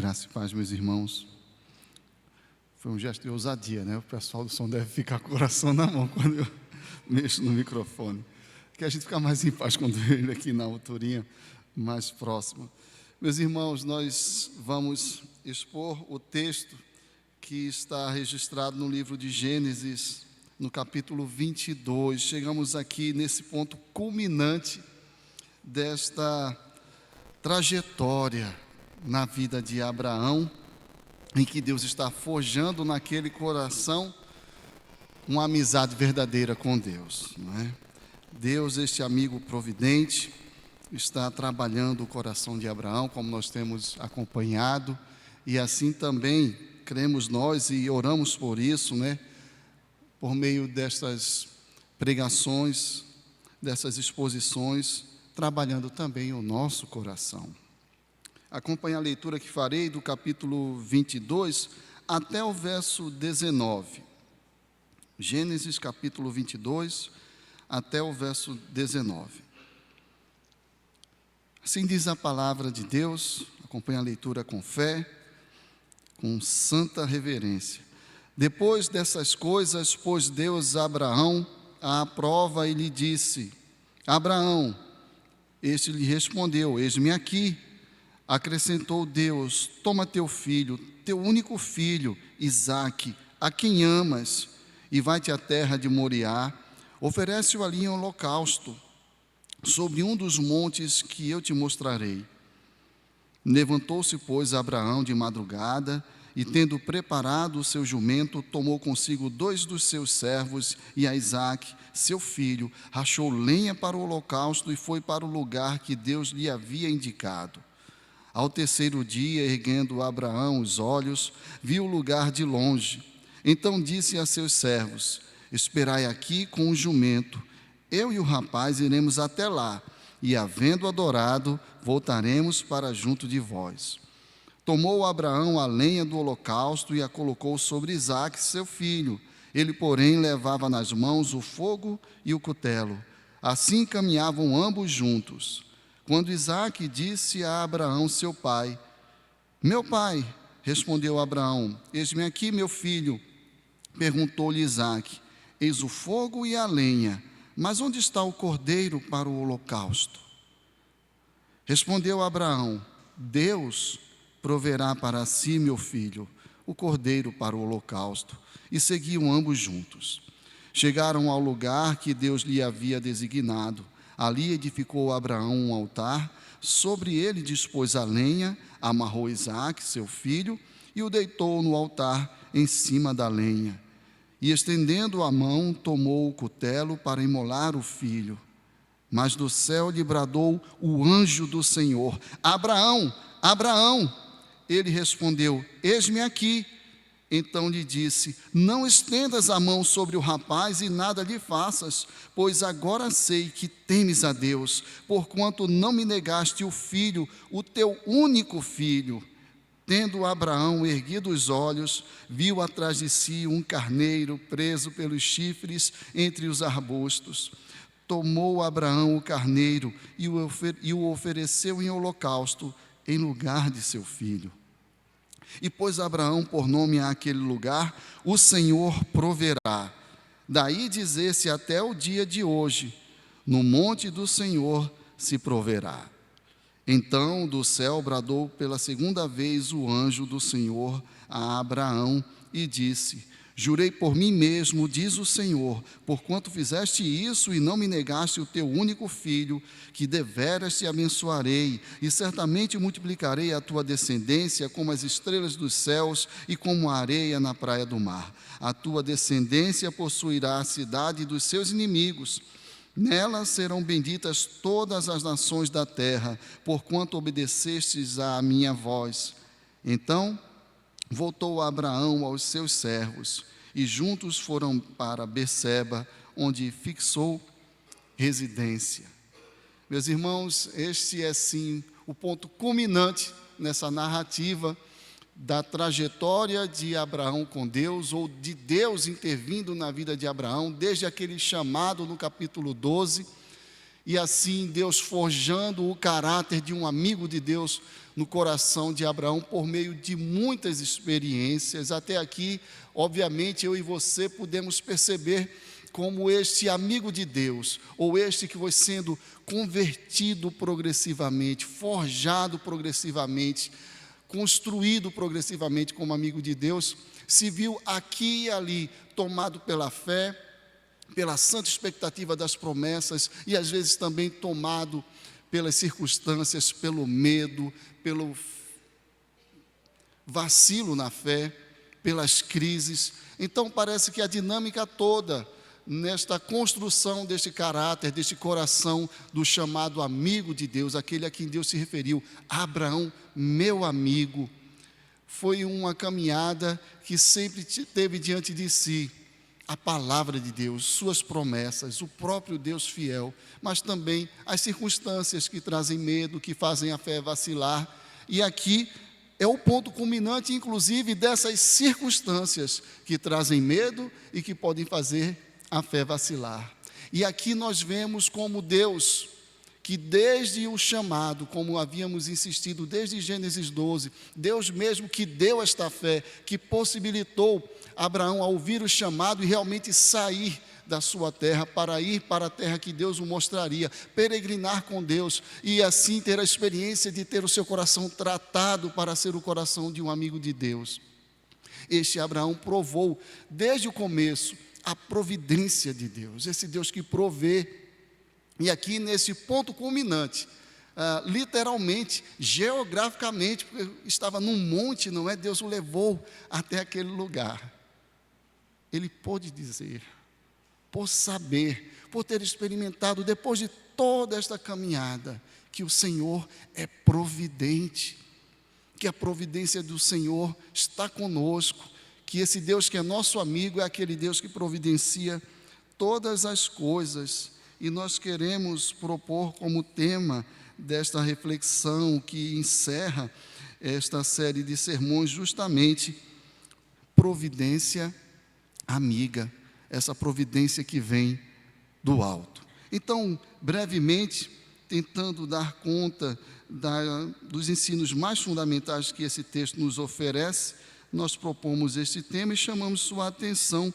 Graça e paz, meus irmãos. Foi um gesto de ousadia, né? O pessoal do som deve ficar com o coração na mão quando eu mexo no microfone. Que a gente fica mais em paz quando ele aqui na alturinha, mais próximo. Meus irmãos, nós vamos expor o texto que está registrado no livro de Gênesis, no capítulo 22. Chegamos aqui nesse ponto culminante desta trajetória na vida de Abraão, em que Deus está forjando naquele coração uma amizade verdadeira com Deus, não é? Deus, este amigo providente, está trabalhando o coração de Abraão, como nós temos acompanhado, e assim também cremos nós e oramos por isso, né? Por meio destas pregações, dessas exposições, trabalhando também o nosso coração. Acompanhe a leitura que farei do capítulo 22 até o verso 19. Gênesis capítulo 22 até o verso 19. Assim diz a palavra de Deus, acompanhe a leitura com fé, com santa reverência. Depois dessas coisas, pôs Deus a Abraão à prova e lhe disse: Abraão, este lhe respondeu: eis-me aqui. Acrescentou Deus: toma teu filho, teu único filho, Isaque, a quem amas, e vai-te à terra de Moriá, oferece-o ali em holocausto, sobre um dos montes que eu te mostrarei. Levantou-se, pois, Abraão de madrugada, e tendo preparado o seu jumento, tomou consigo 2 dos seus servos e a Isaque, seu filho, rachou lenha para o holocausto e foi para o lugar que Deus lhe havia indicado. Ao terceiro dia, erguendo Abraão os olhos, viu o lugar de longe. Então disse a seus servos: esperai aqui com o jumento, eu e o rapaz iremos até lá, e havendo adorado, voltaremos para junto de vós. Tomou Abraão a lenha do holocausto e a colocou sobre Isaque, seu filho. Ele, porém, levava nas mãos o fogo e o cutelo. Assim caminhavam ambos juntos. Quando Isaque disse a Abraão, seu pai: meu pai, respondeu Abraão: eis-me aqui, meu filho. Perguntou-lhe Isaque: eis o fogo e a lenha, mas onde está o cordeiro para o holocausto? Respondeu Abraão: Deus proverá para si, meu filho, o cordeiro para o holocausto. E seguiam ambos juntos. Chegaram ao lugar que Deus lhe havia designado. Ali edificou Abraão um altar, sobre ele dispôs a lenha, amarrou Isaque, seu filho, e o deitou no altar em cima da lenha. E estendendo a mão, tomou o cutelo para imolar o filho. Mas do céu lhe bradou o anjo do Senhor: Abraão, Abraão! Ele respondeu: eis-me aqui. Então lhe disse: não estendas a mão sobre o rapaz e nada lhe faças, pois agora sei que temes a Deus, porquanto não me negaste o filho, o teu único filho. Tendo Abraão erguido os olhos, viu atrás de si um carneiro preso pelos chifres entre os arbustos. Tomou Abraão o carneiro e o ofereceu em holocausto, em lugar de seu filho. E pôs Abraão por nome àquele lugar: o Senhor proverá. Daí dizer-se até o dia de hoje: no monte do Senhor se proverá. Então do céu bradou pela segunda vez o anjo do Senhor a Abraão e disse: jurei por mim mesmo, diz o Senhor, porquanto fizeste isso e não me negaste o teu único filho, que deveras te abençoarei, e certamente multiplicarei a tua descendência como as estrelas dos céus e como a areia na praia do mar. A tua descendência possuirá a cidade dos seus inimigos. Nela serão benditas todas as nações da terra, porquanto obedecestes à minha voz. Então voltou Abraão aos seus servos, e juntos foram para Berseba, onde fixou residência. Meus irmãos, este é sim o ponto culminante nessa narrativa da trajetória de Abraão com Deus, ou de Deus intervindo na vida de Abraão, desde aquele chamado no capítulo 12, E assim Deus forjando o caráter de um amigo de Deus no coração de Abraão por meio de muitas experiências. Até aqui, obviamente, eu e você podemos perceber como este amigo de Deus, ou este que foi sendo convertido progressivamente, forjado progressivamente, construído progressivamente como amigo de Deus, se viu aqui e ali tomado pela fé, pela santa expectativa das promessas e às vezes também tomado pelas circunstâncias, pelo medo, pelo vacilo na fé, pelas crises. Então parece que a dinâmica toda nesta construção deste caráter, deste coração do chamado amigo de Deus, aquele a quem Deus se referiu, Abraão, meu amigo, foi uma caminhada que sempre teve diante de si a palavra de Deus, suas promessas, o próprio Deus fiel, mas também as circunstâncias que trazem medo, que fazem a fé vacilar. E aqui é o ponto culminante, inclusive, dessas circunstâncias que trazem medo e que podem fazer a fé vacilar. E aqui nós vemos como Deus, que desde o chamado, como havíamos insistido desde Gênesis 12, Deus mesmo que deu esta fé, que possibilitou Abraão a ouvir o chamado e realmente sair da sua terra para ir para a terra que Deus o mostraria, peregrinar com Deus e assim ter a experiência de ter o seu coração tratado para ser o coração de um amigo de Deus. Este Abraão provou desde o começo a providência de Deus, esse Deus que provê. E aqui nesse ponto culminante, literalmente, geograficamente, porque estava num monte, não é? Deus o levou até aquele lugar. Ele pôde dizer, por saber, por ter experimentado, depois de toda esta caminhada, que o Senhor é providente, que a providência do Senhor está conosco, que esse Deus que é nosso amigo é aquele Deus que providencia todas as coisas. E nós queremos propor como tema desta reflexão que encerra esta série de sermões justamente providência amiga, essa providência que vem do alto. Então, brevemente, tentando dar conta dos ensinos mais fundamentais que esse texto nos oferece, nós propomos este tema e chamamos sua atenção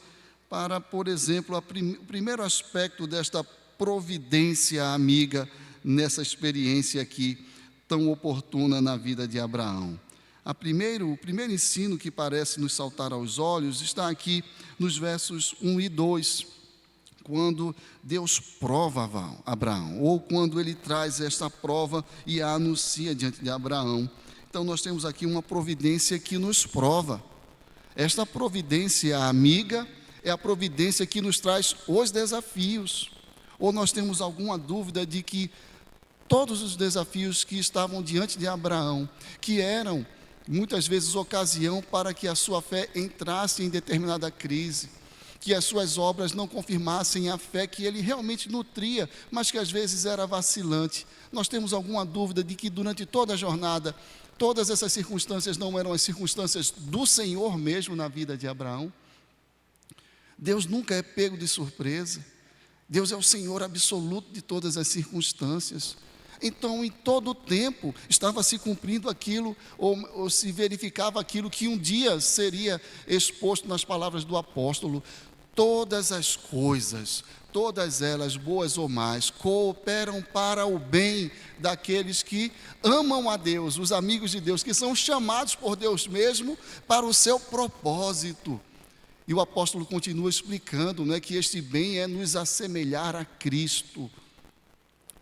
para, por exemplo, o primeiro aspecto desta providência amiga nessa experiência aqui tão oportuna na vida de Abraão. O primeiro ensino que parece nos saltar aos olhos está aqui nos versos 1 e 2, quando Deus prova Abraão, ou quando ele traz esta prova e a anuncia diante de Abraão. Então nós temos aqui uma providência que nos prova. Esta providência amiga é a providência que nos traz os desafios. Ou nós temos alguma dúvida de que todos os desafios que estavam diante de Abraão, que eram muitas vezes ocasião para que a sua fé entrasse em determinada crise, que as suas obras não confirmassem a fé que ele realmente nutria, mas que às vezes era vacilante. Nós temos alguma dúvida de que durante toda a jornada, todas essas circunstâncias não eram as circunstâncias do Senhor mesmo na vida de Abraão? Deus nunca é pego de surpresa. Deus é o Senhor absoluto de todas as circunstâncias. Então, em todo o tempo, estava se cumprindo aquilo, ou se verificava aquilo que um dia seria exposto nas palavras do apóstolo: todas as coisas, todas elas, boas ou más, cooperam para o bem daqueles que amam a Deus, os amigos de Deus, que são chamados por Deus mesmo para o seu propósito. E o apóstolo continua explicando, que este bem é nos assemelhar a Cristo,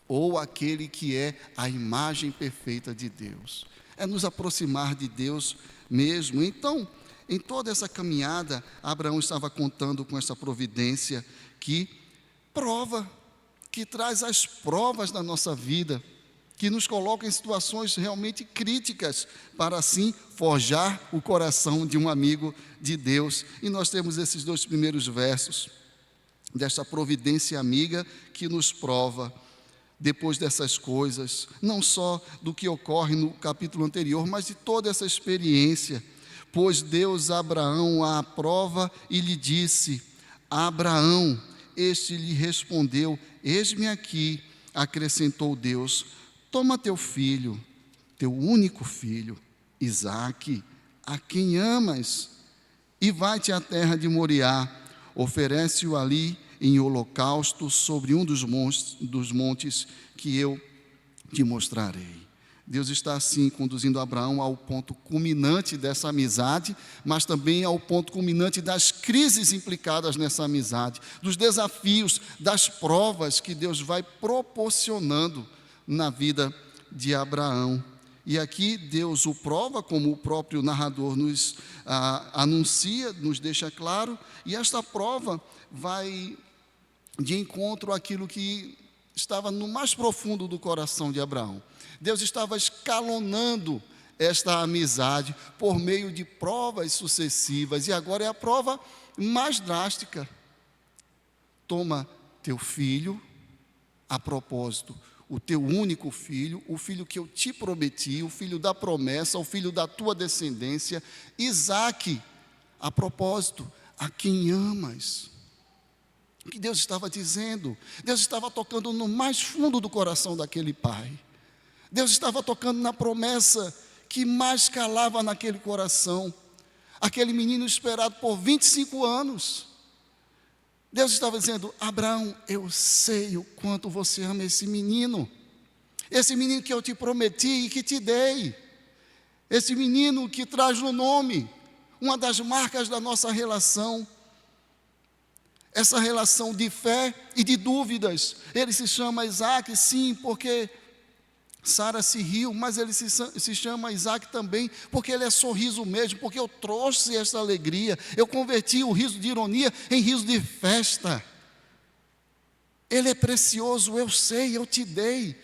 ou aquele que é a imagem perfeita de Deus, é nos aproximar de Deus mesmo. Então, em toda essa caminhada, Abraão estava contando com essa providência que prova, que traz as provas da nossa vida, que nos coloca em situações realmente críticas, para assim forjar o coração de um amigo de Deus. E nós temos esses dois primeiros versos, desta providência amiga que nos prova, depois dessas coisas, não só do que ocorre no capítulo anterior, mas de toda essa experiência. Pois Deus Abraão à prova e lhe disse: Abraão. Este lhe respondeu: eis-me aqui. acrescentou Deus: toma teu filho, teu único filho, Isaque, a quem amas, e vai-te à terra de Moriá, oferece-o ali em holocausto sobre um dos montes que eu te mostrarei. Deus está assim conduzindo Abraão ao ponto culminante dessa amizade, mas também ao ponto culminante das crises implicadas nessa amizade, dos desafios, das provas que Deus vai proporcionando na vida de Abraão. E aqui Deus o prova, como o próprio narrador nos anuncia, nos deixa claro, e esta prova vai de encontro àquilo que estava no mais profundo do coração de Abraão. Deus estava escalonando esta amizade por meio de provas sucessivas, e agora é a prova mais drástica. Toma teu filho, a propósito, o teu único filho, o filho que eu te prometi, o filho da promessa, o filho da tua descendência, Isaque, a propósito, a quem amas. O que Deus estava dizendo? Deus estava tocando no mais fundo do coração daquele pai. Deus estava tocando na promessa que mais calava naquele coração. Aquele menino esperado por 25 anos. Deus estava dizendo: Abraão, eu sei o quanto você ama esse menino que eu te prometi e que te dei. Esse menino que traz no nome uma das marcas da nossa relação. Essa relação de fé e de dúvidas. Ele se chama Isaque, sim, porque Sara se riu, mas ele se chama Isaque também, porque ele é sorriso mesmo, porque eu trouxe essa alegria, eu converti o riso de ironia em riso de festa. Ele é precioso, eu sei, eu te dei.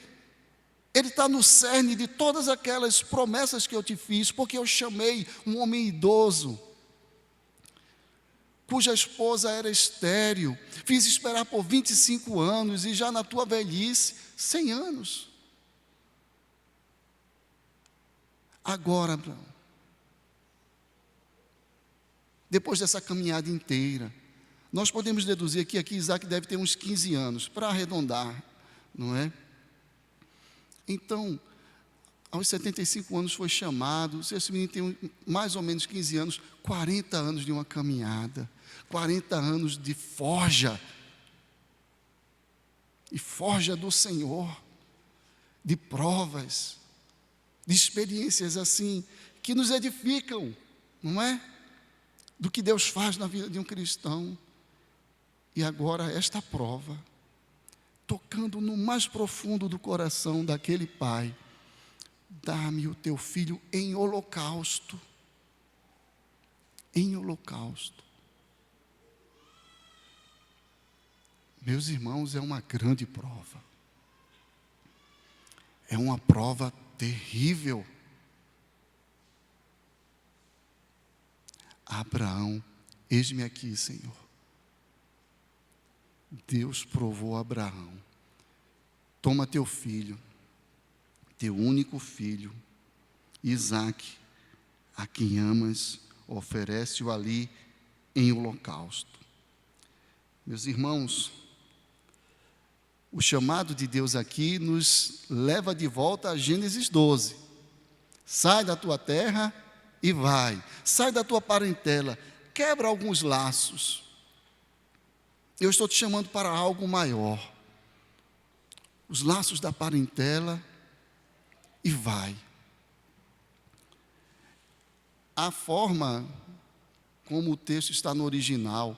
Ele está no cerne de todas aquelas promessas que eu te fiz, porque eu chamei um homem idoso, cuja esposa era estéril, fiz esperar por 25 anos, e já na tua velhice, 100 anos. Agora, Abraão, depois dessa caminhada inteira, nós podemos deduzir que aqui Isaque deve ter uns 15 anos, para arredondar, não é? Então, aos 75 anos foi chamado. Se esse menino tem mais ou menos 15 anos, 40 anos de uma caminhada, 40 anos de forja, e forja do Senhor, de provas, de experiências assim, que nos edificam, não é? Do que Deus faz na vida de um cristão. E agora esta prova, tocando no mais profundo do coração daquele pai: dá-me o teu filho em holocausto. Em holocausto. Meus irmãos, é uma grande prova. É uma prova terrível. Abraão, eis-me aqui, Senhor. Deus provou a Abraão: toma teu filho, teu único filho, Isaque, a quem amas, oferece-o ali em holocausto. Meus irmãos, o chamado de Deus aqui nos leva de volta a Gênesis 12. Sai da tua terra e vai. Sai da tua parentela. Quebra alguns laços. Eu estou te chamando para algo maior. Os laços da parentela e vai. A forma como o texto está no original,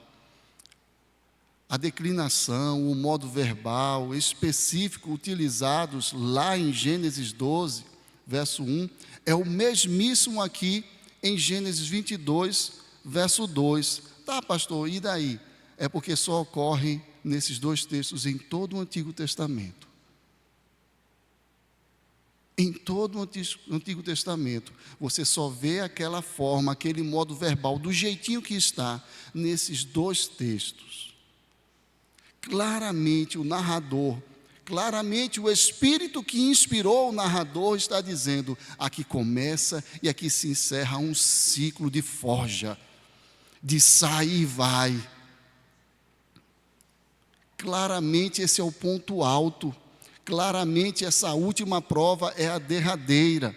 a declinação, o modo verbal específico utilizados lá em Gênesis 12, verso 1, é o mesmíssimo aqui em Gênesis 22, verso 2. Tá, pastor, e daí? É porque só ocorre nesses dois textos em todo o Antigo Testamento. Em todo o Antigo Testamento, você só vê aquela forma, aquele modo verbal, do jeitinho que está nesses dois textos. Claramente o narrador, claramente o Espírito que inspirou o narrador está dizendo: aqui começa e aqui se encerra um ciclo de forja, de sai e vai. Claramente esse é o ponto alto. Claramente, essa última prova é a derradeira.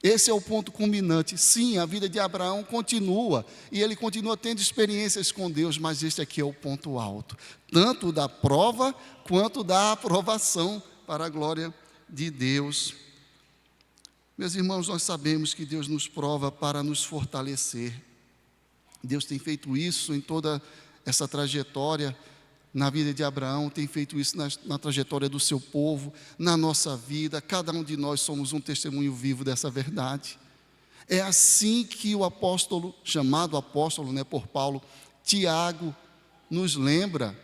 Esse é o ponto culminante. Sim, a vida de Abraão continua, e ele continua tendo experiências com Deus, mas este aqui é o ponto alto, tanto da prova, quanto da aprovação, para a glória de Deus. Meus irmãos, nós sabemos que Deus nos prova para nos fortalecer. Deus tem feito isso em toda essa trajetória, na vida de Abraão, tem feito isso na trajetória do seu povo, na nossa vida. Cada um de nós somos um testemunho vivo dessa verdade. É assim que o apóstolo, chamado apóstolo, por Paulo, Tiago, nos lembra: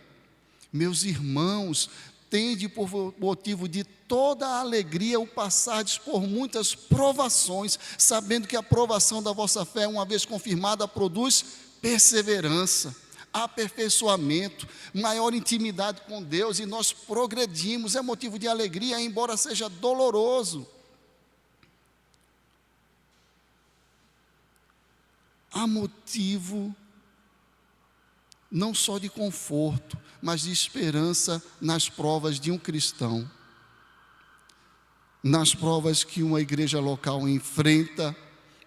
meus irmãos, tende por motivo de toda a alegria o passardes por muitas provações, sabendo que a provação da vossa fé, uma vez confirmada, produz perseverança, aperfeiçoamento, maior intimidade com Deus, e nós progredimos. É motivo de alegria, embora seja doloroso. Há motivo não só de conforto, mas de esperança nas provas de um cristão, nas provas que uma igreja local enfrenta,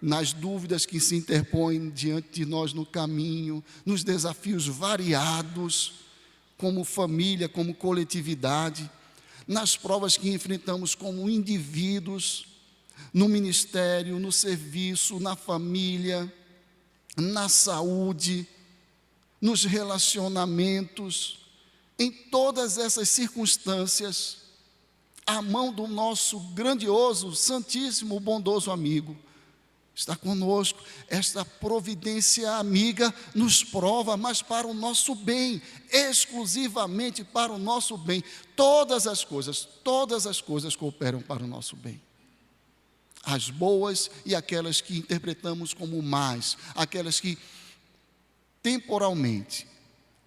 nas dúvidas que se interpõem diante de nós no caminho, nos desafios variados, como família, como coletividade, nas provas que enfrentamos como indivíduos, no ministério, no serviço, na família, na saúde, nos relacionamentos. Em todas essas circunstâncias, a mão do nosso grandioso, santíssimo, bondoso amigo está conosco. Esta providência amiga nos prova, mas para o nosso bem, exclusivamente para o nosso bem. Todas as coisas cooperam para o nosso bem. As boas e aquelas que interpretamos como más, aquelas que temporalmente,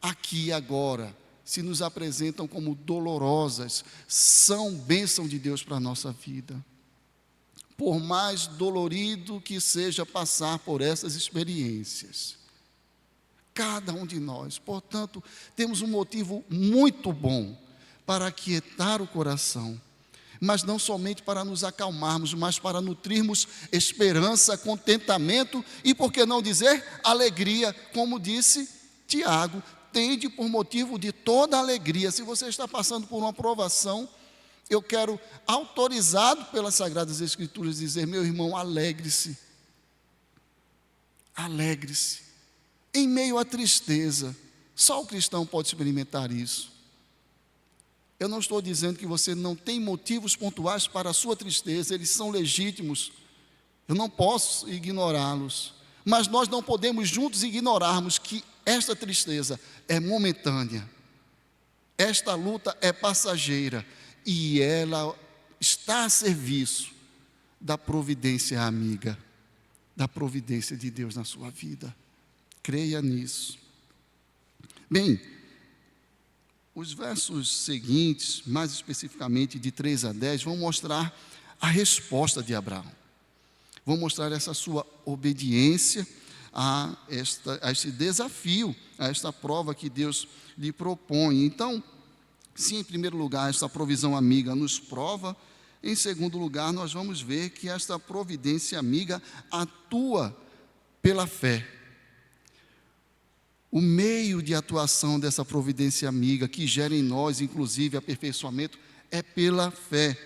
aqui e agora, se nos apresentam como dolorosas, são bênção de Deus para a nossa vida. Por mais dolorido que seja passar por essas experiências, cada um de nós, portanto, temos um motivo muito bom para aquietar o coração, mas não somente para nos acalmarmos, mas para nutrirmos esperança, contentamento e, por que não dizer, alegria, como disse Tiago: tende por motivo de toda alegria. Se você está passando por uma provação, eu quero, autorizado pelas Sagradas Escrituras, dizer: meu irmão, alegre-se. Alegre-se. Em meio à tristeza, só o cristão pode experimentar isso. Eu não estou dizendo que você não tem motivos pontuais para a sua tristeza, eles são legítimos. Eu não posso ignorá-los. Mas nós não podemos juntos ignorarmos que esta tristeza é momentânea. Esta luta é passageira. E ela está a serviço da providência amiga, da providência de Deus na sua vida. Creia nisso. Bem, os versos seguintes, mais especificamente de 3 a 10, vão mostrar a resposta de Abraão. Vão mostrar essa sua obediência a esse desafio, a esta prova que Deus lhe propõe. Então, se em primeiro lugar esta provisão amiga nos prova, em segundo lugar nós vamos ver que esta providência amiga atua pela fé. O meio de atuação dessa providência amiga, que gera em nós, inclusive, aperfeiçoamento, é pela fé.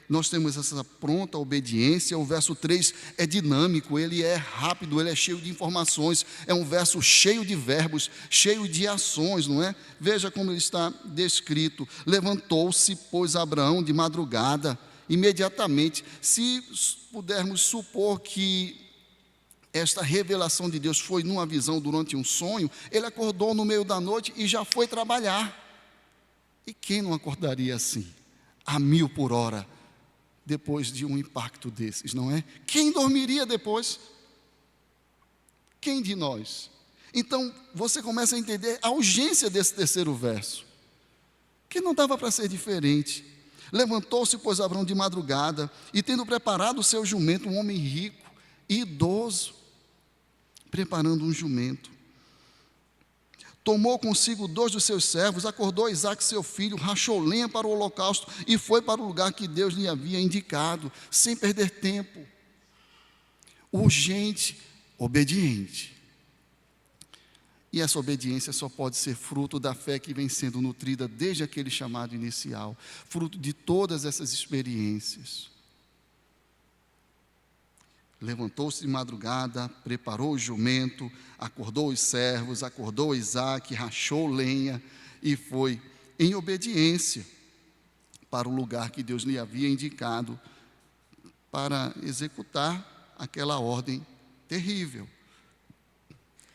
Nós temos essa pronta obediência. O verso 3 é dinâmico, ele é rápido, ele é cheio de informações, é um verso cheio de verbos, cheio de ações, não é? Veja como ele está descrito: levantou-se, pois, Abraão de madrugada, imediatamente. Se pudermos supor que esta revelação de Deus foi numa visão durante um sonho, ele acordou no meio da noite e já foi trabalhar. E quem não acordaria assim, a 1000 por hora, depois de um impacto desses, não é? Quem dormiria depois? Quem de nós? Então, você começa a entender a urgência desse terceiro verso, que não dava para ser diferente. Levantou-se, pois, Abraão de madrugada, e tendo preparado o seu jumento, um homem rico e idoso, preparando um jumento, tomou consigo 2 dos seus servos, acordou Isaque seu filho, rachou lenha para o holocausto e foi para o lugar que Deus lhe havia indicado, sem perder tempo. Urgente, obediente. E essa obediência só pode ser fruto da fé que vem sendo nutrida desde aquele chamado inicial, fruto de todas essas experiências. Levantou-se de madrugada, preparou o jumento, acordou os servos, acordou Isaque, rachou lenha e foi em obediência para o lugar que Deus lhe havia indicado para executar aquela ordem terrível.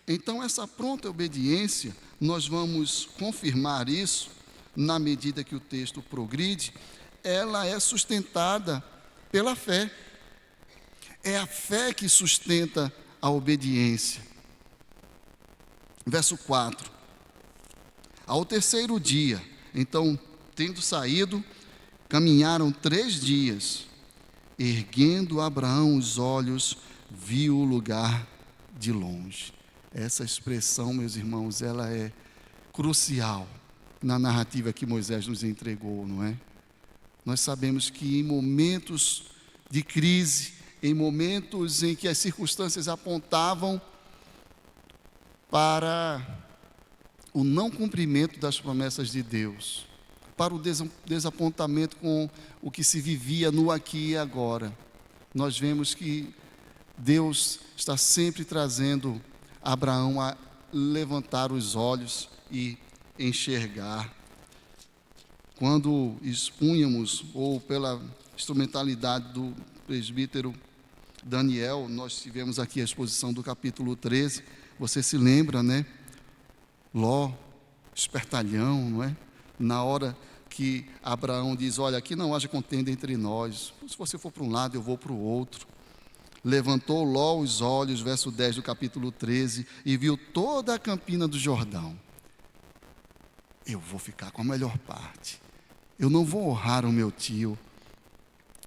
Então, essa pronta obediência, nós vamos confirmar isso na medida que o texto progride, ela é sustentada pela fé. É a fé que sustenta a obediência. Verso 4. Ao terceiro dia, então, tendo saído, caminharam 3 dias. Erguendo Abraão os olhos, viu o lugar de longe. Essa expressão, meus irmãos, ela é crucial na narrativa que Moisés nos entregou, não é? Nós sabemos que em momentos de crise, em momentos em que as circunstâncias apontavam para o não cumprimento das promessas de Deus, para o desapontamento com o que se vivia no aqui e agora, nós vemos que Deus está sempre trazendo Abraão a levantar os olhos e enxergar. Quando expunhamos, ou pela instrumentalidade do presbítero Daniel, nós tivemos aqui a exposição do capítulo 13, você se lembra, né? Ló, espertalhão, não é? Na hora que Abraão diz, olha, aqui não haja contenda entre nós, se você for para um lado, eu vou para o outro. Levantou Ló os olhos, verso 10 do capítulo 13, e viu toda a campina do Jordão. Eu vou ficar com a melhor parte. Eu não vou honrar o meu tio.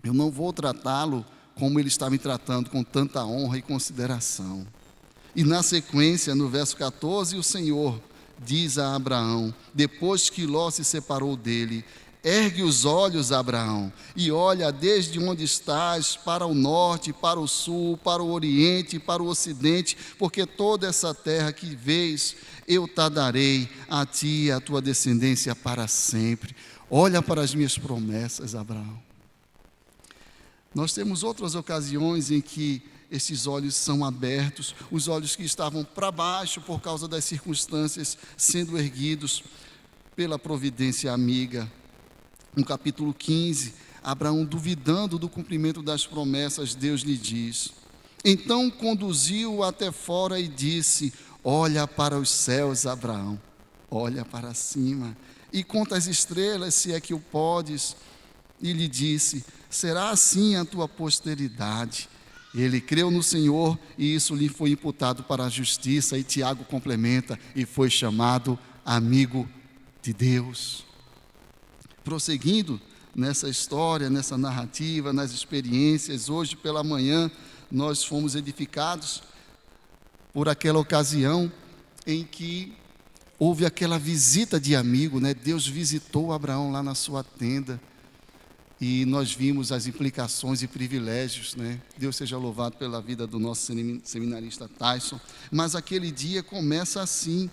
Eu não vou tratá-lo como ele está me tratando, com tanta honra e consideração. E na sequência, no verso 14, o Senhor diz a Abraão, depois que Ló se separou dele, ergue os olhos, Abraão, e olha desde onde estás, para o norte, para o sul, para o oriente, para o ocidente, porque toda essa terra que vês, eu te darei a ti e a tua descendência para sempre. Olha para as minhas promessas, Abraão. Nós temos outras ocasiões em que esses olhos são abertos, os olhos que estavam para baixo por causa das circunstâncias, sendo erguidos pela providência amiga. No capítulo 15, Abraão, duvidando do cumprimento das promessas, Deus lhe diz. Então conduziu-o até fora e disse, olha para os céus, Abraão, olha para cima, e conta as estrelas, se é que o podes. E lhe disse, será assim a tua posteridade. Ele creu no Senhor e isso lhe foi imputado para a justiça. E Tiago complementa, e foi chamado amigo de Deus. Prosseguindo nessa história, nessa narrativa, nas experiências, hoje pela manhã nós fomos edificados por aquela ocasião em que houve aquela visita de amigo, né? Deus visitou Abraão lá na sua tenda e nós vimos as implicações e privilégios, né? Deus seja louvado pela vida do nosso seminarista Tyson. Mas aquele dia começa assim.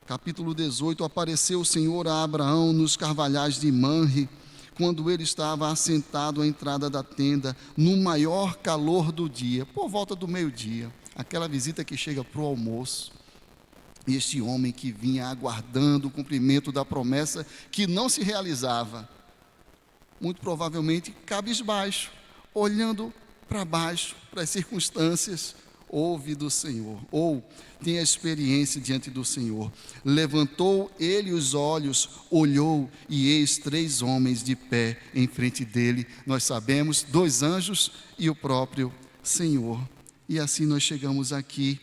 Capítulo 18, apareceu o Senhor a Abraão nos carvalhais de Manre, quando ele estava assentado à entrada da tenda, no maior calor do dia, por volta do meio-dia, aquela visita que chega para o almoço. E este homem que vinha aguardando o cumprimento da promessa que não se realizava, muito provavelmente cabisbaixo, olhando para baixo, para as circunstâncias, ouve do Senhor, ou tem a experiência diante do Senhor. Levantou ele os olhos, olhou, e eis 3 homens de pé em frente dele. Nós sabemos, 2 anjos e o próprio Senhor. E assim nós chegamos aqui,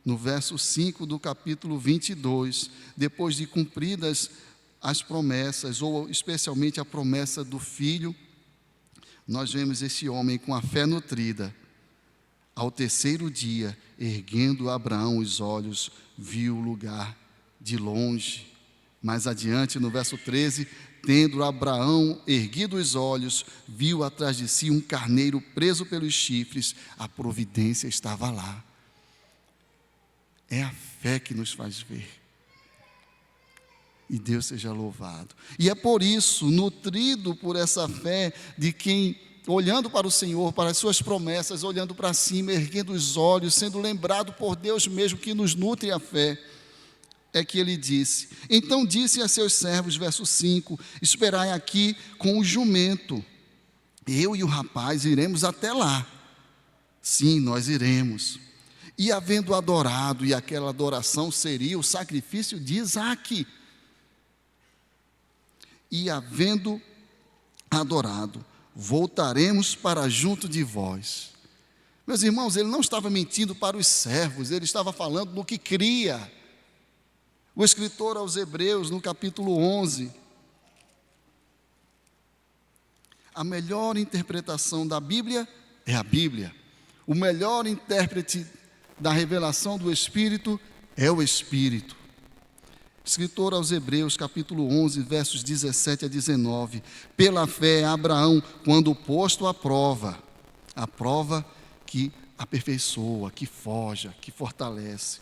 no verso 5 do capítulo 22, depois de cumpridas as promessas, ou especialmente a promessa do filho, nós vemos esse homem com a fé nutrida, Ao terceiro dia, erguendo Abraão os olhos, viu o lugar de longe. Mais adiante, no verso 13, tendo Abraão erguido os olhos, viu atrás de si um carneiro preso pelos chifres. A providência estava lá. É a fé que nos faz ver. E Deus seja louvado. E é por isso, nutrido por essa fé de quem, olhando para o Senhor, para as suas promessas, olhando para cima, erguendo os olhos, sendo lembrado por Deus mesmo que nos nutre a fé, é que ele disse: então disse a seus servos, verso 5, esperai aqui com o jumento, eu e o rapaz iremos até lá. Sim, nós iremos. E havendo adorado, e aquela adoração seria o sacrifício de Isaque. E havendo adorado, voltaremos para junto de vós. Meus irmãos, ele não estava mentindo para os servos, ele estava falando no que cria. O escritor aos Hebreus, no capítulo 11, a melhor interpretação da Bíblia é a Bíblia. O melhor intérprete da revelação do Espírito é o Espírito. Escritor aos Hebreus, capítulo 11, versos 17 a 19. Pela fé, Abraão, quando posto à prova, a prova que aperfeiçoa, que forja, que fortalece.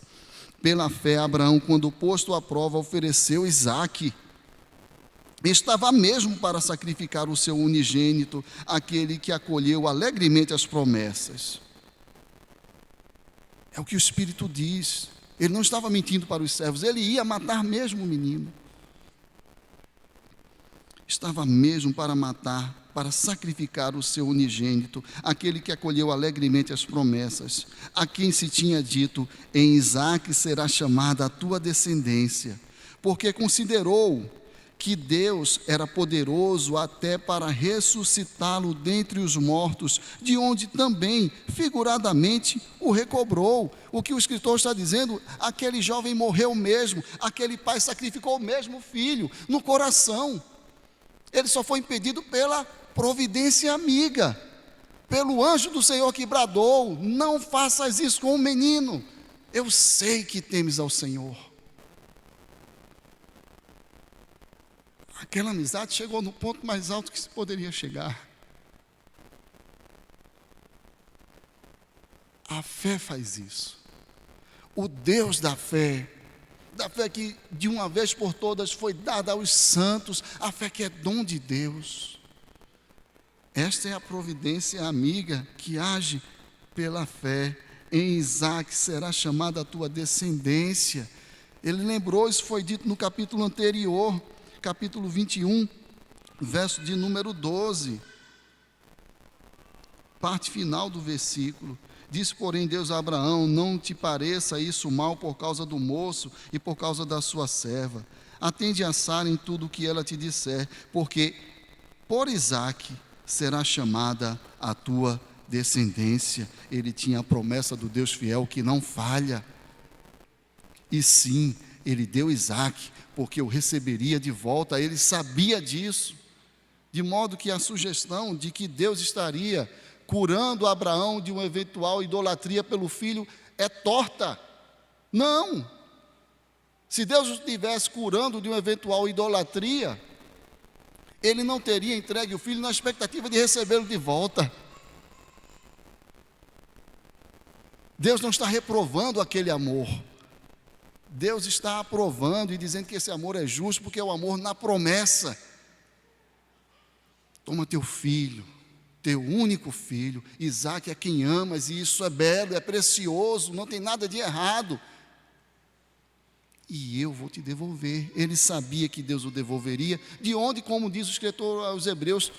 Pela fé, Abraão, quando posto à prova, ofereceu Isaque. Estava mesmo para sacrificar o seu unigênito, aquele que acolheu alegremente as promessas. É o que o Espírito diz. Ele não estava mentindo para os servos, ele ia matar mesmo o menino. Estava mesmo para matar, para sacrificar o seu unigênito, aquele que acolheu alegremente as promessas, a quem se tinha dito: em Isaque será chamada a tua descendência, porque considerou que Deus era poderoso até para ressuscitá-lo dentre os mortos, de onde também, figuradamente, o recobrou. O que o escritor está dizendo, aquele jovem morreu mesmo, aquele pai sacrificou o mesmo filho, no coração. Ele só foi impedido pela providência amiga, pelo anjo do Senhor que bradou: não faças isso com o menino, eu sei que temes ao Senhor. Aquela amizade chegou no ponto mais alto que se poderia chegar. A fé faz isso. O Deus da fé que de uma vez por todas foi dada aos santos, a fé que é dom de Deus. Esta é a providência amiga que age pela fé. Em Isaque será chamada a tua descendência. Ele lembrou, isso foi dito no capítulo anterior, capítulo 21, verso de número 12, parte final do versículo. Disse, porém, Deus a Abraão: não te pareça isso mal por causa do moço e por causa da sua serva. Atende a Sara em tudo o que ela te disser, porque por Isaque será chamada a tua descendência. Ele tinha a promessa do Deus fiel que não falha. E sim, ele deu Isaque, porque o receberia de volta. Ele sabia disso, de modo que a sugestão de que Deus estaria curando Abraão de uma eventual idolatria pelo filho é torta. Não, se Deus o estivesse curando de uma eventual idolatria, ele não teria entregue o filho na expectativa de recebê-lo de volta. Deus não está reprovando aquele amor, Deus está aprovando e dizendo que esse amor é justo, porque é o amor na promessa. Toma teu filho, teu único filho, Isaque, a quem amas, e isso é belo, é precioso, não tem nada de errado, e eu vou te devolver. Ele sabia que Deus o devolveria, de onde, como diz o escritor aos Hebreus,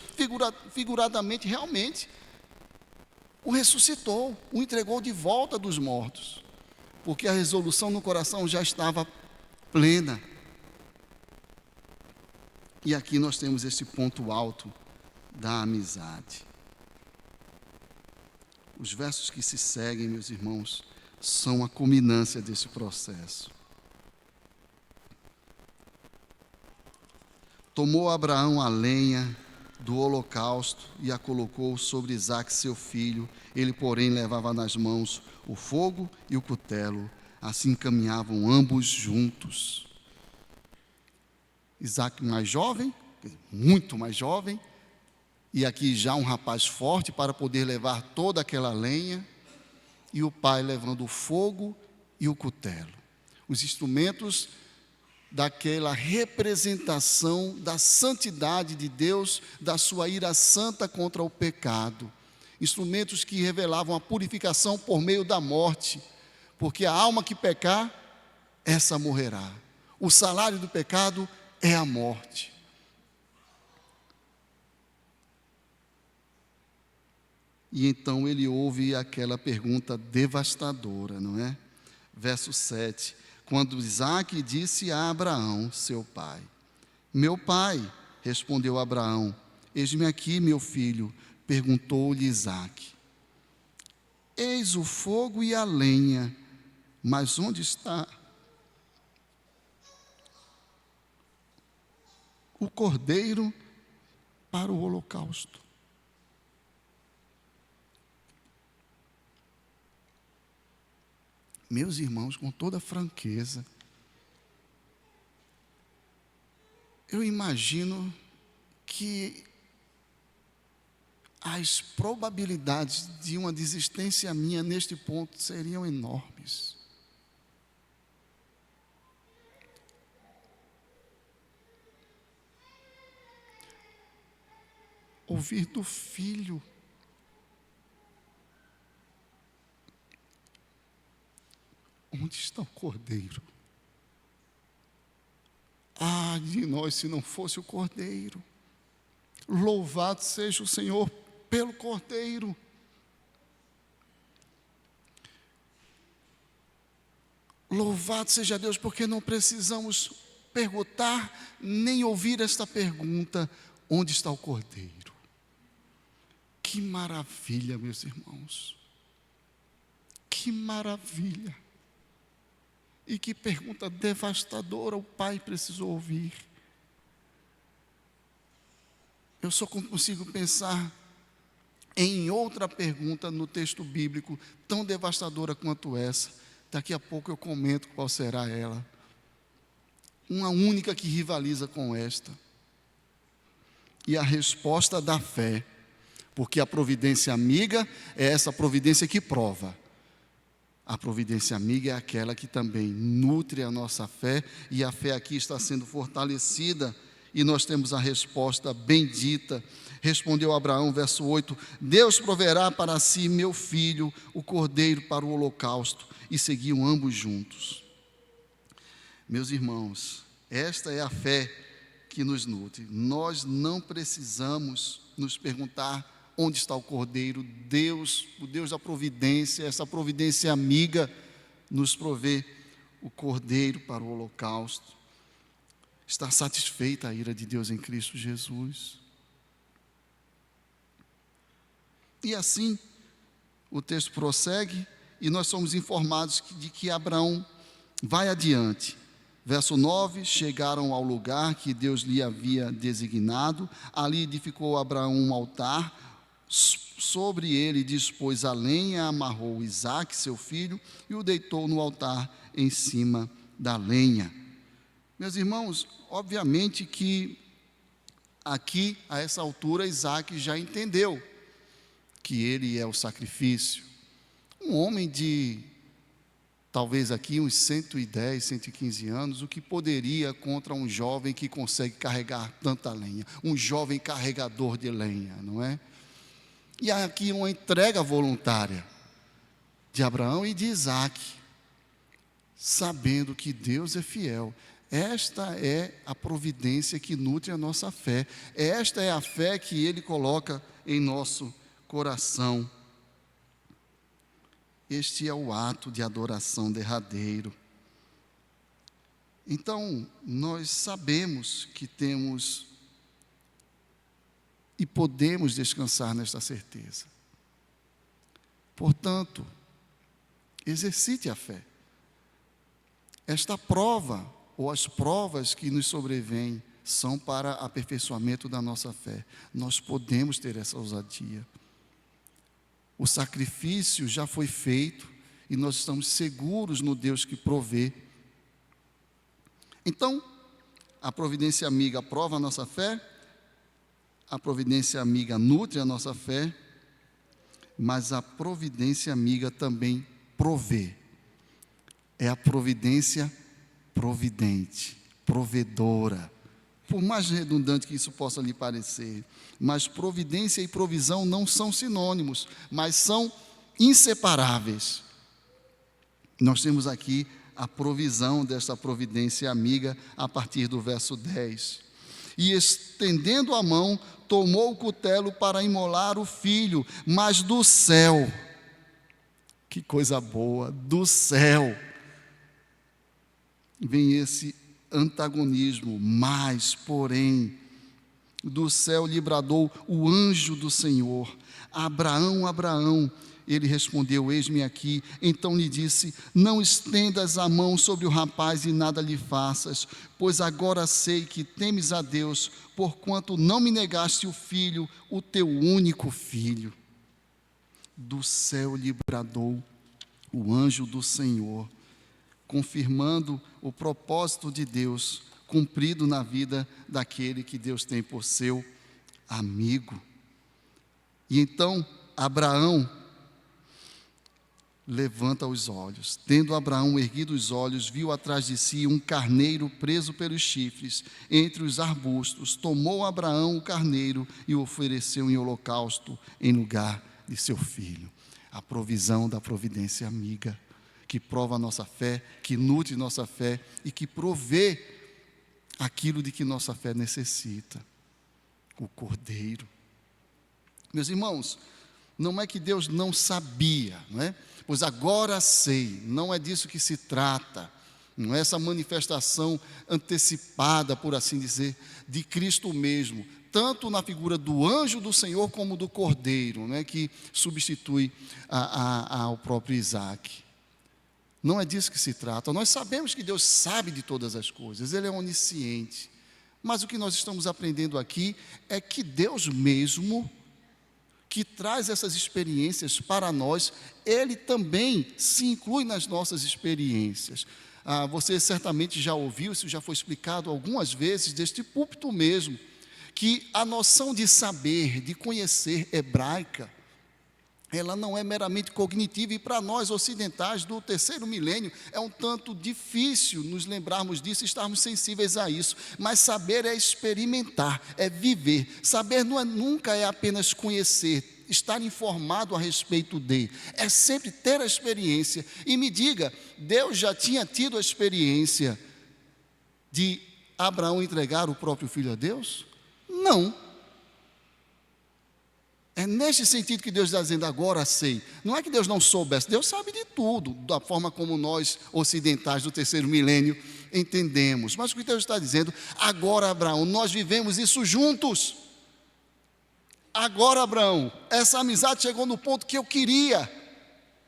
figuradamente, realmente, o ressuscitou, o entregou de volta dos mortos, porque a resolução no coração já estava plena. E aqui nós temos esse ponto alto da amizade. Os versos que se seguem, meus irmãos, são a culminância desse processo. Tomou Abraão a lenha do holocausto e a colocou sobre Isaque, seu filho. Ele, porém, levava nas mãos o fogo e o cutelo. Assim caminhavam ambos juntos. Isaque mais jovem, muito mais jovem, e aqui já um rapaz forte para poder levar toda aquela lenha, e o pai levando o fogo e o cutelo. Os instrumentos daquela representação da santidade de Deus, da sua ira santa contra o pecado. Instrumentos que revelavam a purificação por meio da morte, porque a alma que pecar, essa morrerá. O salário do pecado é a morte. E então ele ouve aquela pergunta devastadora, não é? Verso 7. Quando Isaque disse a Abraão, seu pai: meu pai, respondeu Abraão, eis-me aqui, meu filho. Perguntou-lhe Isaque: eis o fogo e a lenha, mas onde está o cordeiro para o holocausto? Meus irmãos, com toda franqueza, eu imagino que as probabilidades de uma desistência minha neste ponto seriam enormes. Ouvir do filho: onde está o cordeiro? Ah, de nós se não fosse o cordeiro. Louvado seja o Senhor pelo cordeiro. Louvado seja Deus, porque não precisamos perguntar nem ouvir esta pergunta: onde está o cordeiro? Que maravilha, meus irmãos. Que maravilha. E que pergunta devastadora o pai precisou ouvir. Eu só consigo pensar em outra pergunta no texto bíblico, tão devastadora quanto essa. Daqui a pouco eu comento qual será ela. Uma única que rivaliza com esta. E a resposta da fé, porque a providência amiga é essa providência que prova. A providência amiga é aquela que também nutre a nossa fé, e a fé aqui está sendo fortalecida, e nós temos a resposta bendita. Respondeu Abraão, verso 8: Deus proverá para si, meu filho, o cordeiro para o holocausto. E seguiam ambos juntos. Meus irmãos, esta é a fé que nos nutre. Nós não precisamos nos perguntar onde está o cordeiro. Deus, o Deus da providência, essa providência amiga, nos provê o cordeiro para o holocausto. Está satisfeita a ira de Deus em Cristo Jesus. E assim, o texto prossegue, e nós somos informados de que Abraão vai adiante. Verso 9, chegaram ao lugar que Deus lhe havia designado. Ali edificou Abraão um altar, sobre ele dispôs a lenha, amarrou Isaque, seu filho, e o deitou no altar em cima da lenha. Meus irmãos, obviamente que aqui, a essa altura, Isaque já entendeu que ele é o sacrifício. Um homem de, talvez aqui, uns 110, 115 anos, o que poderia contra um jovem que consegue carregar tanta lenha? Um jovem carregador de lenha, não é? E aqui uma entrega voluntária de Abraão e de Isaque, sabendo que Deus é fiel. Esta é a providência que nutre a nossa fé. Esta é a fé que Ele coloca em nosso coração. Este é o ato de adoração derradeiro. Então, nós sabemos que temos e podemos descansar nesta certeza. Portanto, exercite a fé. Esta prova, ou as provas que nos sobrevêm, são para aperfeiçoamento da nossa fé. Nós podemos ter essa ousadia. O sacrifício já foi feito e nós estamos seguros no Deus que provê. Então, a providência amiga prova a nossa fé, a providência amiga nutre a nossa fé, mas a providência amiga também provê. É a providência providente, provedora. Por mais redundante que isso possa lhe parecer, mas providência e provisão não são sinônimos, mas são inseparáveis. Nós temos aqui a provisão desta providência amiga a partir do verso 10. E estendendo a mão, tomou o cutelo para imolar o filho, mas do céu, que coisa boa, do céu, vem esse antagonismo, mas, porém, do céu lhe bradou o anjo do Senhor: Abraão, Abraão. Ele respondeu: eis-me aqui. Então lhe disse: não estendas a mão sobre o rapaz e nada lhe faças, pois agora sei que temes a Deus, porquanto não me negaste o filho, o teu único filho. Do céu lhe bradou o anjo do Senhor, confirmando o propósito de Deus cumprido na vida daquele que Deus tem por seu amigo. E então Abraão levanta os olhos. Tendo Abraão erguido os olhos, viu atrás de si um carneiro preso pelos chifres entre os arbustos. Tomou Abraão o carneiro e o ofereceu em holocausto em lugar de seu filho. A provisão da providência amiga, que prova a nossa fé, que nutre nossa fé e que provê aquilo de que nossa fé necessita. O cordeiro. Meus irmãos, não é que Deus não sabia, não é? Pois agora sei, não é disso que se trata. Não é essa manifestação antecipada, por assim dizer, de Cristo mesmo, tanto na figura do anjo do Senhor como do cordeiro, né, que substitui ao próprio Isaac. Não é disso que se trata. Nós sabemos que Deus sabe de todas as coisas, Ele é onisciente. Mas o que nós estamos aprendendo aqui é que Deus mesmo, que traz essas experiências para nós, Ele também se inclui nas nossas experiências. Você certamente já ouviu, isso já foi explicado algumas vezes, deste púlpito mesmo, que a noção de saber, de conhecer hebraica, ela não é meramente cognitiva, e para nós ocidentais do terceiro milênio é um tanto difícil nos lembrarmos disso e estarmos sensíveis a isso. Mas saber é experimentar, é viver. Saber nunca é apenas conhecer, estar informado a respeito de, é sempre ter a experiência. E me diga, Deus já tinha tido a experiência de Abraão entregar o próprio filho a Deus? Não. É neste sentido que Deus está dizendo: agora sei. Não é que Deus não soubesse, Deus sabe de tudo, da forma como nós ocidentais do terceiro milênio entendemos. Mas o que Deus está dizendo: agora, Abraão, nós vivemos isso juntos. Agora, Abraão, essa amizade chegou no ponto que eu queria.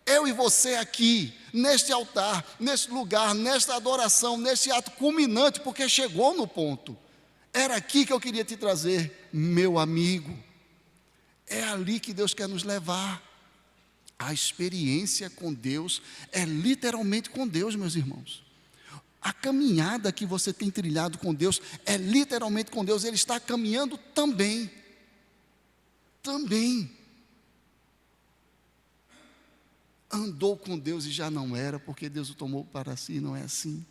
Eu e você aqui, neste altar, neste lugar, nesta adoração, neste ato culminante, porque chegou no ponto. Era aqui que eu queria te trazer, meu amigo. É ali que Deus quer nos levar. A experiência com Deus é literalmente com Deus, meus irmãos. A caminhada que você tem trilhado com Deus é literalmente com Deus. Ele está caminhando também. Também. Andou com Deus e já não era, porque Deus o tomou para si, não é assim.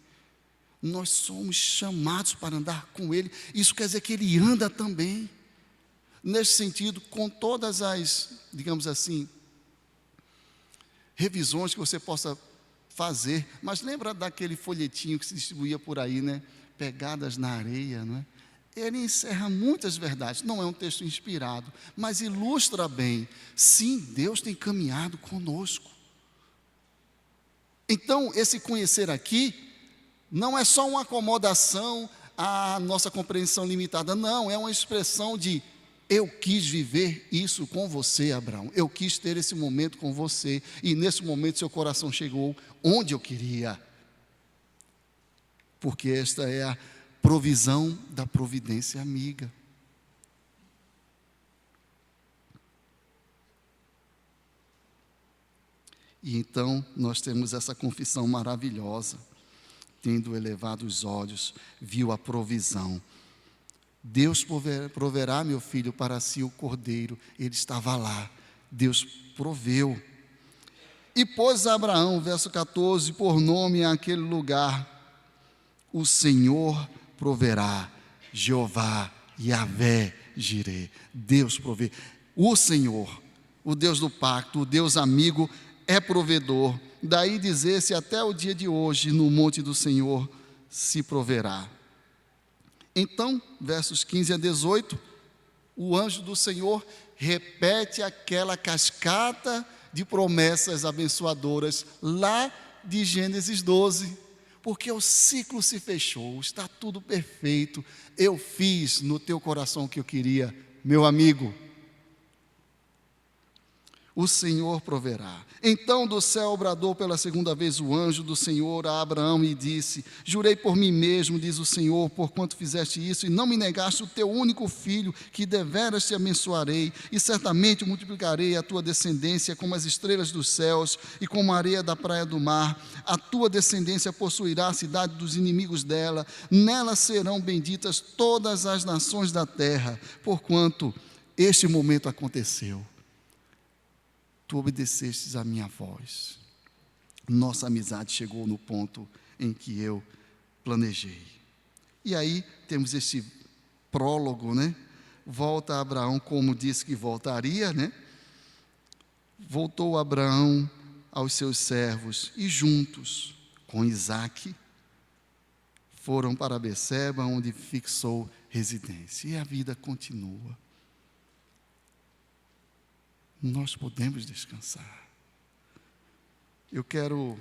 Nós somos chamados para andar com Ele. Isso quer dizer que Ele anda também. Nesse sentido, com todas as, digamos assim, revisões que você possa fazer, mas lembra daquele folhetinho que se distribuía por aí, né? Pegadas na areia, não é? Ele encerra muitas verdades, não é um texto inspirado, mas ilustra bem. Sim, Deus tem caminhado conosco. Então, esse conhecer aqui, não é só uma acomodação à nossa compreensão limitada, não, é uma expressão de: eu quis viver isso com você, Abraão. Eu quis ter esse momento com você. E nesse momento seu coração chegou onde eu queria. Porque esta é a provisão da providência amiga. E então nós temos essa confissão maravilhosa. Tendo elevado os olhos, viu a provisão. Deus proverá, meu filho, para si o cordeiro. Ele estava lá, Deus proveu. E pôs Abraão, verso 14, por nome àquele lugar: o Senhor proverá, Jeová, Yahvé, Jireh. Deus provê. O Senhor, o Deus do pacto, o Deus amigo, é provedor. Daí dizer-se até o dia de hoje, no monte do Senhor se proverá. Então, versos 15 a 18, o anjo do Senhor repete aquela cascata de promessas abençoadoras lá de Gênesis 12, porque o ciclo se fechou, está tudo perfeito. Eu fiz no teu coração o que eu queria, meu amigo. O Senhor proverá. Então do céu bradou pela segunda vez o anjo do Senhor a Abraão e disse: jurei por mim mesmo, diz o Senhor, porquanto fizeste isso e não me negaste o teu único filho, que deveras te abençoarei, e certamente multiplicarei a tua descendência como as estrelas dos céus e como a areia da praia do mar. A tua descendência possuirá a cidade dos inimigos dela, nela serão benditas todas as nações da terra, porquanto este momento aconteceu. Tu obedecestes à minha voz. Nossa amizade chegou no ponto em que eu planejei. E aí temos este prólogo, né? Volta Abraão como disse que voltaria, né? Voltou Abraão aos seus servos e juntos com Isaque foram para Beceba, onde fixou residência. E a vida continua. Nós podemos descansar. Eu quero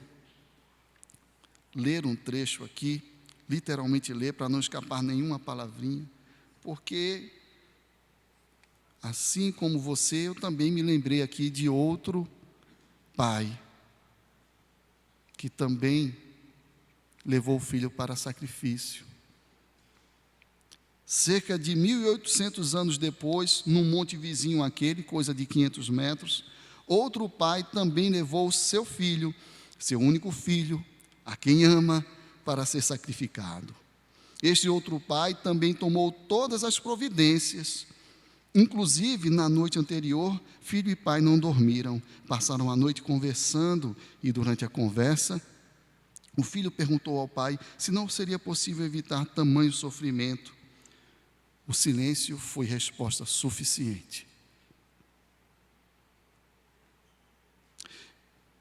ler um trecho aqui, literalmente ler, para não escapar nenhuma palavrinha, porque, assim como você, eu também me lembrei aqui de outro pai, que também levou o filho para sacrifício. Cerca de 1.800 anos depois, num monte vizinho àquele, coisa de 500 metros, outro pai também levou seu filho, seu único filho, a quem ama, para ser sacrificado. Este outro pai também tomou todas as providências. Inclusive, na noite anterior, filho e pai não dormiram, passaram a noite conversando, e durante a conversa, o filho perguntou ao pai se não seria possível evitar tamanho sofrimento. O silêncio foi resposta suficiente.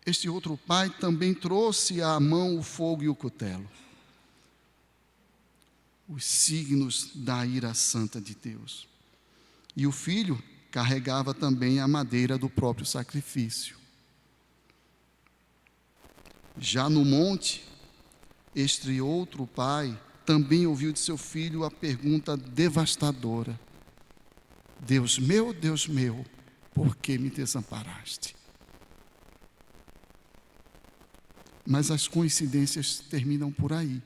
Este outro pai também trouxe à mão o fogo e o cutelo, os signos da ira santa de Deus. E o filho carregava também a madeira do próprio sacrifício. Já no monte, este outro pai também ouviu de seu filho a pergunta devastadora: Deus meu, por que me desamparaste? Mas as coincidências terminam por aí.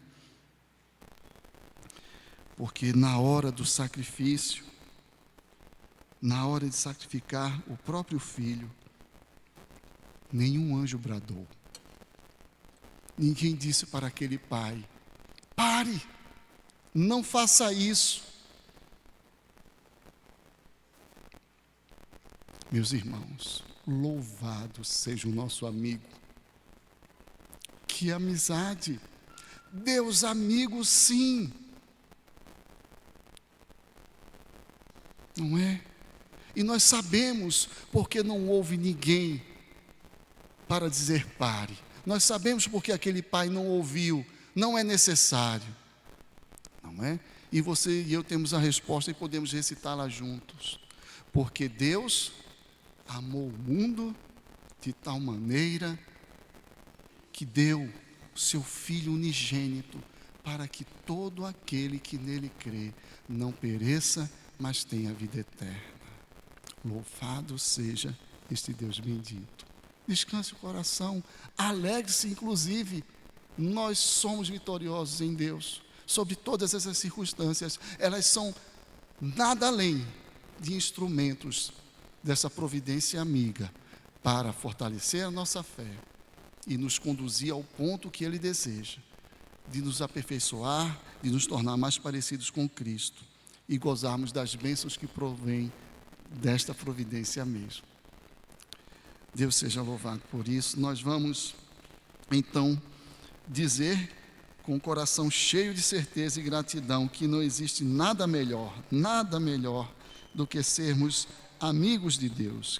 Porque na hora do sacrifício, na hora de sacrificar o próprio filho, nenhum anjo bradou. Ninguém disse para aquele pai: pare, não faça isso. Meus irmãos, louvado seja o nosso amigo. Que amizade! Deus amigo, sim. Não é? E nós sabemos porque não houve ninguém para dizer pare. Nós sabemos porque aquele pai não ouviu. Não é necessário. Não é? E você e eu temos a resposta e podemos recitá-la juntos. Porque Deus amou o mundo de tal maneira que deu o seu Filho unigênito, para que todo aquele que nele crê não pereça, mas tenha vida eterna. Louvado seja este Deus bendito. Descanse o coração, alegre-se, inclusive, nós somos vitoriosos em Deus. sobre todas essas circunstâncias, elas são nada além de instrumentos dessa providência amiga para fortalecer a nossa fé e nos conduzir ao ponto que Ele deseja, de nos aperfeiçoar, de nos tornar mais parecidos com Cristo e gozarmos das bênçãos que provêm desta providência mesmo. Deus seja louvado por isso. Nós vamos, então, dizer com o coração cheio de certeza e gratidão que não existe nada melhor do que sermos amigos de Deus.